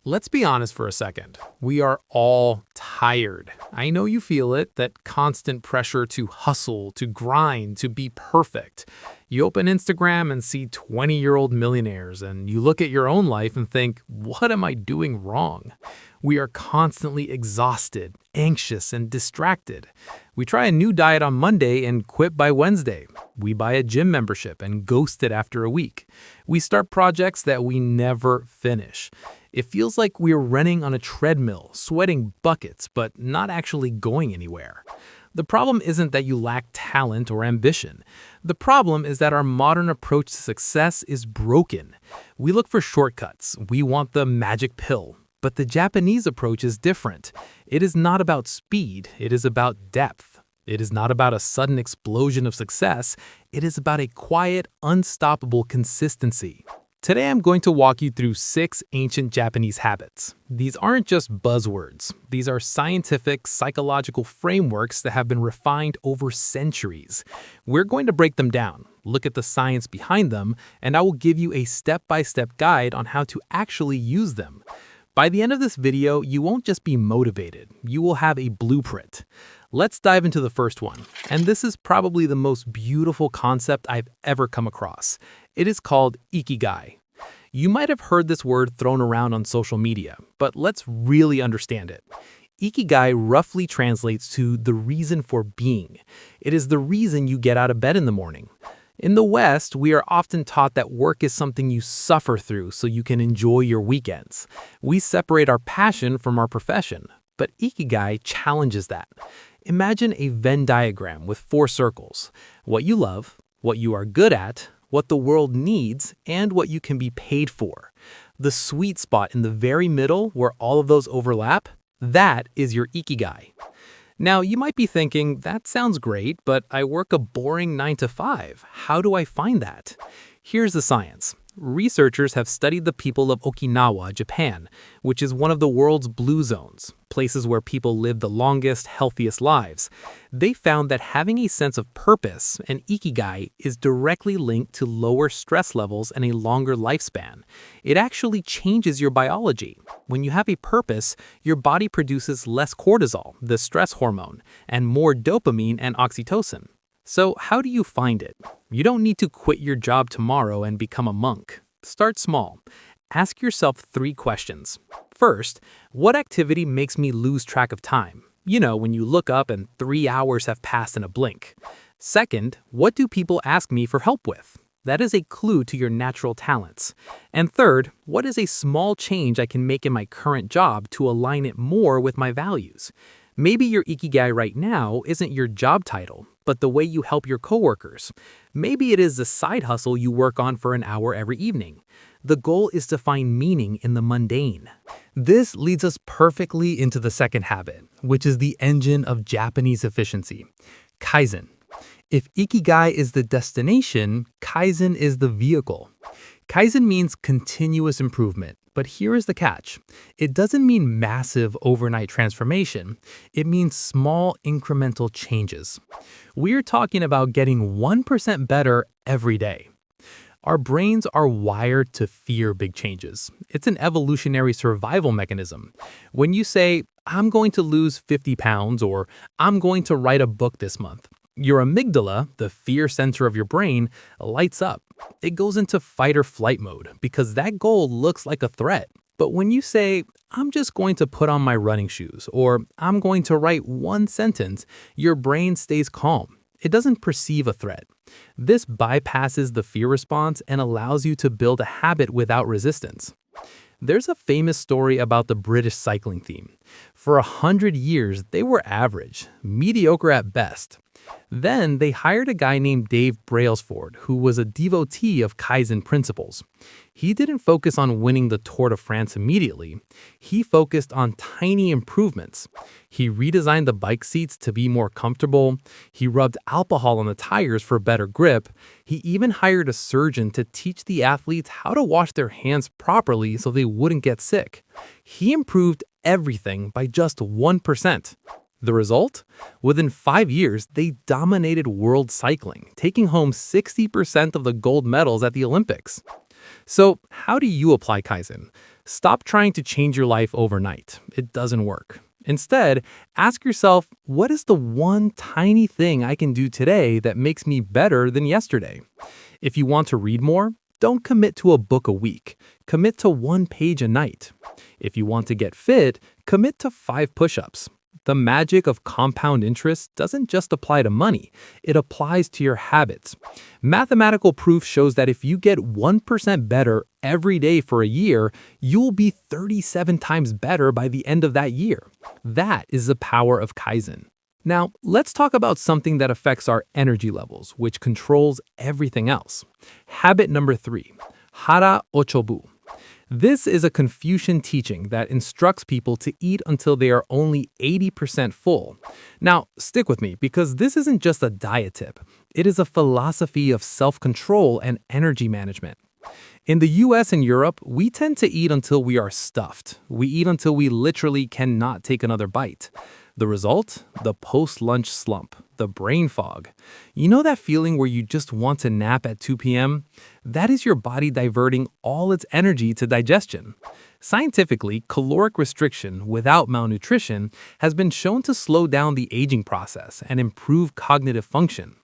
Let's be honest for a second. We are all tired. I know you feel it, that constant pressure to hustle, to grind, to be perfect. You open Instagram and see 20-year-old millionaires, and you look at your own life and think, what am I doing wrong? We are constantly exhausted, anxious, and distracted. We try a new diet on Monday and quit by Wednesday. We buy a gym membership and ghost it after a week. We start projects that we never finish. It feels like we're running on a treadmill, sweating buckets, but not actually going anywhere. The problem isn't that you lack talent or ambition. The problem is that our modern approach to success is broken. We look for shortcuts. We want the magic pill. But the Japanese approach is different. It is not about speed. It is about depth. It is not about a sudden explosion of success. It is about a quiet, unstoppable consistency. Today I'm going to walk you through 6 ancient Japanese habits. These aren't just buzzwords. These are scientific, psychological frameworks that have been refined over centuries. We're going to break them down, look at the science behind them, and I will give you a step-by-step guide on how to actually use them. By the end of this video, you won't just be motivated, you will have a blueprint. Let's dive into the first one, and this is probably the most beautiful concept I've ever come across. It is called Ikigai. You might have heard this word thrown around on social media, but let's really understand it. Ikigai roughly translates to the reason for being. It is the reason you get out of bed in the morning. In the West, we are often taught that work is something you suffer through so you can enjoy your weekends. We separate our passion from our profession, but Ikigai challenges that. Imagine a Venn diagram with 4 circles: what you love, what you are good at, what the world needs, and what you can be paid for. The sweet spot in the very middle, where all of those overlap, that is your Ikigai. Now, you might be thinking, that sounds great, but I work a boring 9 to 5. How do I find that? Here's the science. Researchers have studied the people of Okinawa, Japan, which is one of the world's blue zones, places where people live the longest, healthiest lives. They found that having a sense of purpose, and Ikigai, is directly linked to lower stress levels and a longer lifespan. It actually changes your biology. When you have a purpose, your body produces less cortisol, the stress hormone, and more dopamine and oxytocin. So how do you find it? You don't need to quit your job tomorrow and become a monk. Start small. Ask yourself 3 questions. First, what activity makes me lose track of time? You know, when you look up and 3 hours have passed in a blink. Second, what do people ask me for help with? That is a clue to your natural talents. And third, what is a small change I can make in my current job to align it more with my values? Maybe your Ikigai right now isn't your job title, but the way you help your coworkers. Maybe it is the side hustle you work on for an hour every evening. The goal is to find meaning in the mundane. This leads us perfectly into the second habit, which is the engine of Japanese efficiency: Kaizen. If Ikigai is the destination, Kaizen is the vehicle. Kaizen means continuous improvement, but here is the catch. It doesn't mean massive overnight transformation. It means small incremental changes. We're talking about getting 1% better every day. Our brains are wired to fear big changes. It's an evolutionary survival mechanism. When you say, I'm going to lose 50 pounds, or I'm going to write a book this month, your amygdala, the fear center of your brain, lights up. It goes into fight or flight mode because that goal looks like a threat. But when you say, I'm just going to put on my running shoes, or I'm going to write 1 sentence, your brain stays calm. It doesn't perceive a threat. This bypasses the fear response and allows you to build a habit without resistance. There's a famous story about the British cycling team. For 100 years, they were average, mediocre at best. Then they hired a guy named Dave Brailsford, who was a devotee of Kaizen principles. He didn't focus on winning the Tour de France immediately. He focused on tiny improvements. He redesigned the bike seats to be more comfortable. He rubbed alcohol on the tires for better grip. He even hired a surgeon to teach the athletes how to wash their hands properly so they wouldn't get sick. He improved everything by just 1%. The result? Within 5 years, they dominated world cycling, taking home 60% of the gold medals at the Olympics. So how do you apply Kaizen? Stop trying to change your life overnight. It doesn't work. Instead, ask yourself, what is the one tiny thing I can do today that makes me better than yesterday? If you want to read more, don't commit to a book a week. Commit to 1 page a night. If you want to get fit, commit to 5 push-ups. The magic of compound interest doesn't just apply to money, it applies to your habits. Mathematical proof shows that if you get 1% better every day for a year, you'll be 37 times better by the end of that year. That is the power of Kaizen. Now, let's talk about something that affects our energy levels, which controls everything else. Habit number 3, Hara Hachi Bu. This is a Confucian teaching that instructs people to eat until they are only 80% full. Now, stick with me because this isn't just a diet tip. It is a philosophy of self-control and energy management. In the US and Europe, we tend to eat until we are stuffed. We eat until we literally cannot take another bite. The result? The post-lunch slump, the brain fog. You know that feeling where you just want to nap at 2 p.m.? That is your body diverting all its energy to digestion. Scientifically, caloric restriction without malnutrition has been shown to slow down the aging process and improve cognitive function.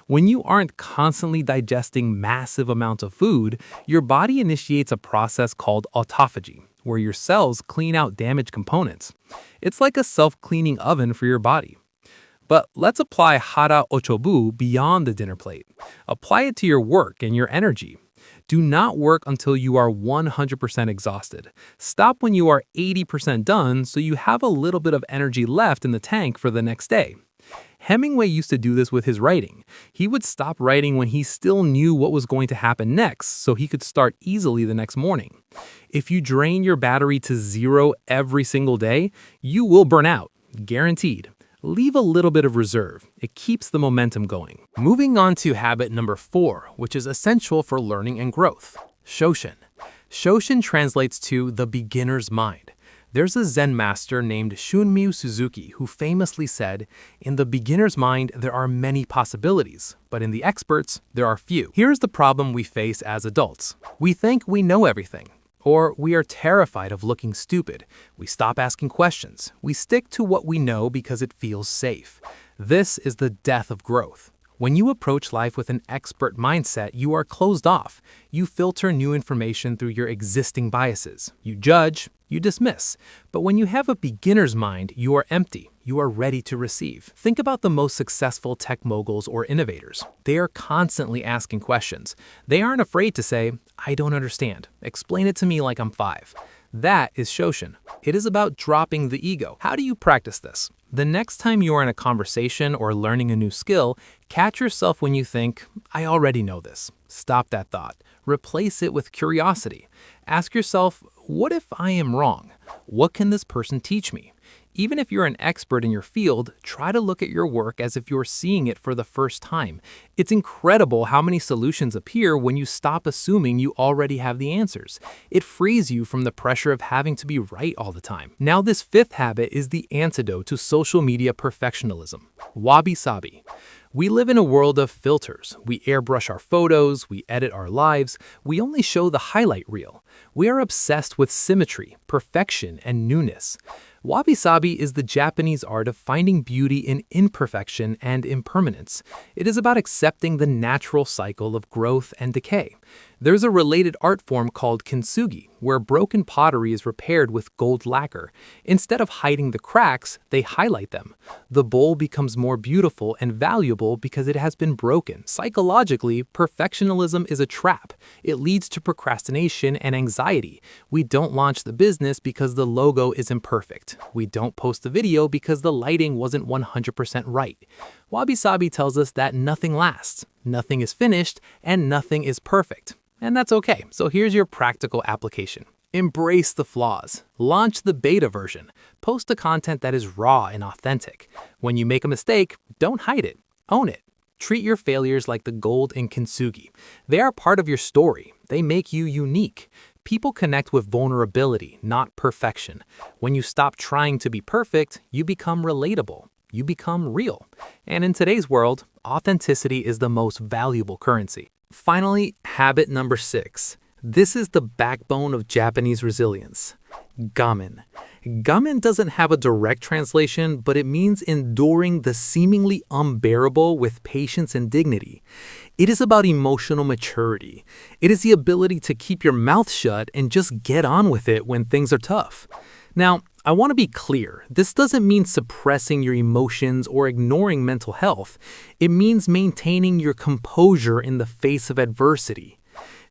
When you aren't constantly digesting massive amounts of food, your body initiates a process called autophagy, where your cells clean out damaged components. It's like a self-cleaning oven for your body. But let's apply Hara Hachi Bu beyond the dinner plate. Apply it to your work and your energy. Do not work until you are 100% exhausted. Stop when you are 80% done so you have a little bit of energy left in the tank for the next day. Hemingway used to do this with his writing. He would stop writing when he still knew what was going to happen next so he could start easily the next morning. If you drain your battery to 0 every single day, you will burn out, guaranteed. Leave a little bit of reserve. It keeps the momentum going. Moving on to habit number 4, which is essential for learning and growth. Shoshin. Shoshin translates to the beginner's mind. There's a Zen master named Shunryu Suzuki who famously said, "In the beginner's mind, there are many possibilities, but in the expert's, there are few." Here's the problem we face as adults. We think we know everything, or we are terrified of looking stupid. We stop asking questions. We stick to what we know because it feels safe. This is the death of growth. When you approach life with an expert mindset, you are closed off. You filter new information through your existing biases. You judge, you dismiss. But when you have a beginner's mind, you are empty. You are ready to receive. Think about the most successful tech moguls or innovators. They are constantly asking questions. They aren't afraid to say, "I don't understand. Explain it to me like I'm 5. That is Shoshin. It is about dropping the ego. How do you practice this? The next time you are in a conversation or learning a new skill, catch yourself when you think, "I already know this." Stop that thought. Replace it with curiosity. Ask yourself, what if I am wrong? What can this person teach me? Even if you're an expert in your field, try to look at your work as if you're seeing it for the first time. It's incredible how many solutions appear when you stop assuming you already have the answers. It frees you from the pressure of having to be right all the time. Now, this 5th habit is the antidote to social media perfectionism. Wabi-Sabi. We live in a world of filters. We airbrush our photos, we edit our lives, we only show the highlight reel. We are obsessed with symmetry, perfection, and newness. Wabi-Sabi is the Japanese art of finding beauty in imperfection and impermanence. It is about accepting the natural cycle of growth and decay. There's a related art form called kintsugi, where broken pottery is repaired with gold lacquer. Instead of hiding the cracks, they highlight them. The bowl becomes more beautiful and valuable because it has been broken. Psychologically, perfectionism is a trap. It leads to procrastination and anxiety. We don't launch the business because the logo is imperfect. We don't post the video because the lighting wasn't 100% right. Wabi-Sabi tells us that nothing lasts, nothing is finished, and nothing is perfect. And that's okay. So here's your practical application. Embrace the flaws. Launch the beta version. Post the content that is raw and authentic. When you make a mistake, don't hide it. Own it. Treat your failures like the gold in kintsugi. They are part of your story. They make you unique. People connect with vulnerability, not perfection. When you stop trying to be perfect, you become relatable. You become real. And in today's world, authenticity is the most valuable currency. Finally, habit number 6, This is the backbone of Japanese resilience. Gaman. Gaman doesn't have a direct translation, but it means enduring the seemingly unbearable with patience and dignity. It is about emotional maturity. It is the ability to keep your mouth shut and just get on with it when things are tough. Now, I want to be clear. This doesn't mean suppressing your emotions or ignoring mental health. It means maintaining your composure in the face of adversity.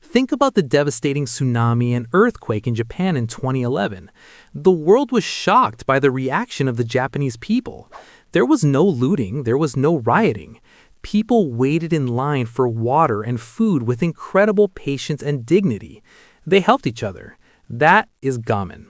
Think about the devastating tsunami and earthquake in Japan in 2011. The world was shocked by the reaction of the Japanese people. There was no looting, there was no rioting. People waited in line for water and food with incredible patience and dignity. They helped each other. That is Gaman.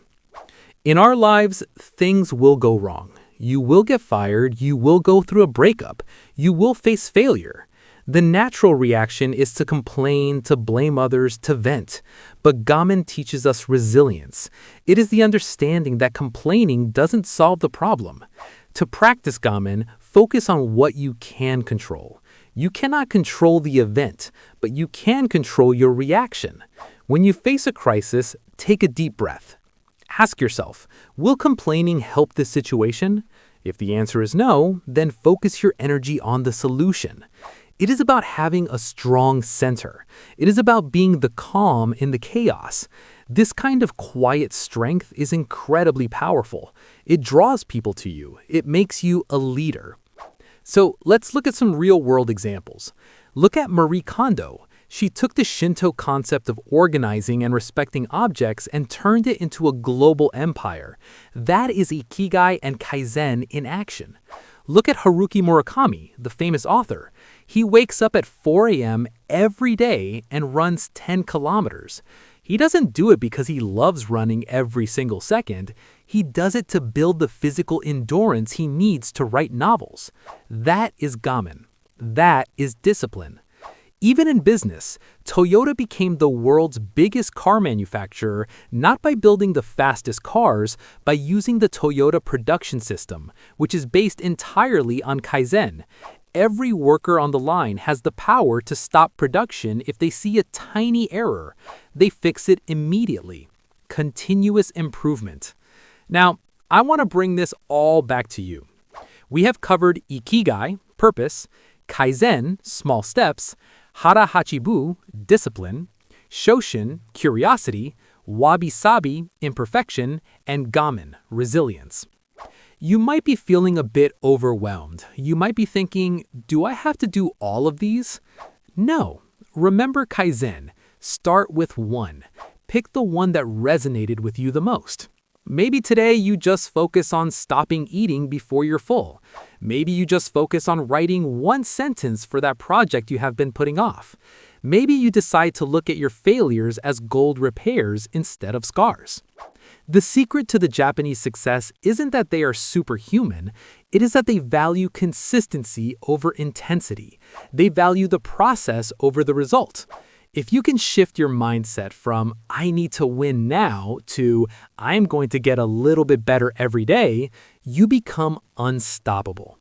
In our lives, things will go wrong. You will get fired, you will go through a breakup, you will face failure. The natural reaction is to complain, to blame others, to vent. But Gaman teaches us resilience. It is the understanding that complaining doesn't solve the problem. To practice Gaman, focus on what you can control. You cannot control the event, but you can control your reaction. When you face a crisis, take a deep breath. Ask yourself, will complaining help this situation? If the answer is no, then focus your energy on the solution. It is about having a strong center. It is about being the calm in the chaos. This kind of quiet strength is incredibly powerful. It draws people to you. It makes you a leader. So let's look at some real-world examples. Look at Marie Kondo. She took the Shinto concept of organizing and respecting objects and turned it into a global empire. That is Ikigai and Kaizen in action. Look at Haruki Murakami, the famous author. He wakes up at 4 a.m. every day and runs 10 kilometers. He doesn't do it because he loves running every single second. He does it to build the physical endurance he needs to write novels. That is Gaman. That is discipline. Even in business, Toyota became the world's biggest car manufacturer not by building the fastest cars, by using the Toyota production system, which is based entirely on Kaizen. Every worker on the line has the power to stop production if they see a tiny error. They fix it immediately. Continuous improvement. Now, I want to bring this all back to you. We have covered Ikigai, purpose, Kaizen, small steps, Hara Hachi Bu, discipline, Shoshin, curiosity, Wabi-Sabi, imperfection, and Gaman, resilience. You might be feeling a bit overwhelmed. You might be thinking, do I have to do all of these? No. Remember Kaizen. Start with one. Pick the one that resonated with you the most. Maybe today you just focus on stopping eating before you're full. Maybe you just focus on writing one sentence for that project you have been putting off. Maybe you decide to look at your failures as gold repairs instead of scars. The secret to the Japanese success isn't that they are superhuman, it is that they value consistency over intensity. They value the process over the result. If you can shift your mindset from, I need to win now, to, I'm going to get a little bit better every day, you become unstoppable.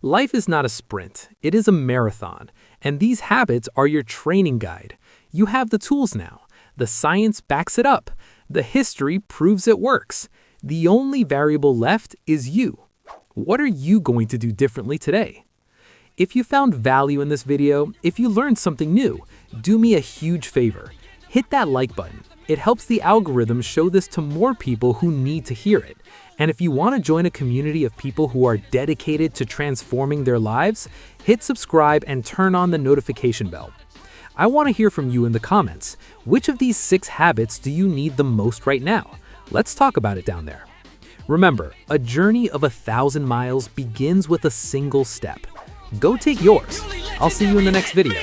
Life is not a sprint, it is a marathon, and these habits are your training guide. You have the tools now. The science backs it up. The history proves it works. The only variable left is you. What are you going to do differently today? If you found value in this video, if you learned something new, do me a huge favor. Hit that like button. It helps the algorithm show this to more people who need to hear it. And if you want to join a community of people who are dedicated to transforming their lives, hit subscribe and turn on the notification bell. I want to hear from you in the comments. Which of these 6 habits do you need the most right now? Let's talk about it down there. Remember, a journey of 1,000 miles begins with a single step. Go take yours. I'll see you in the next video.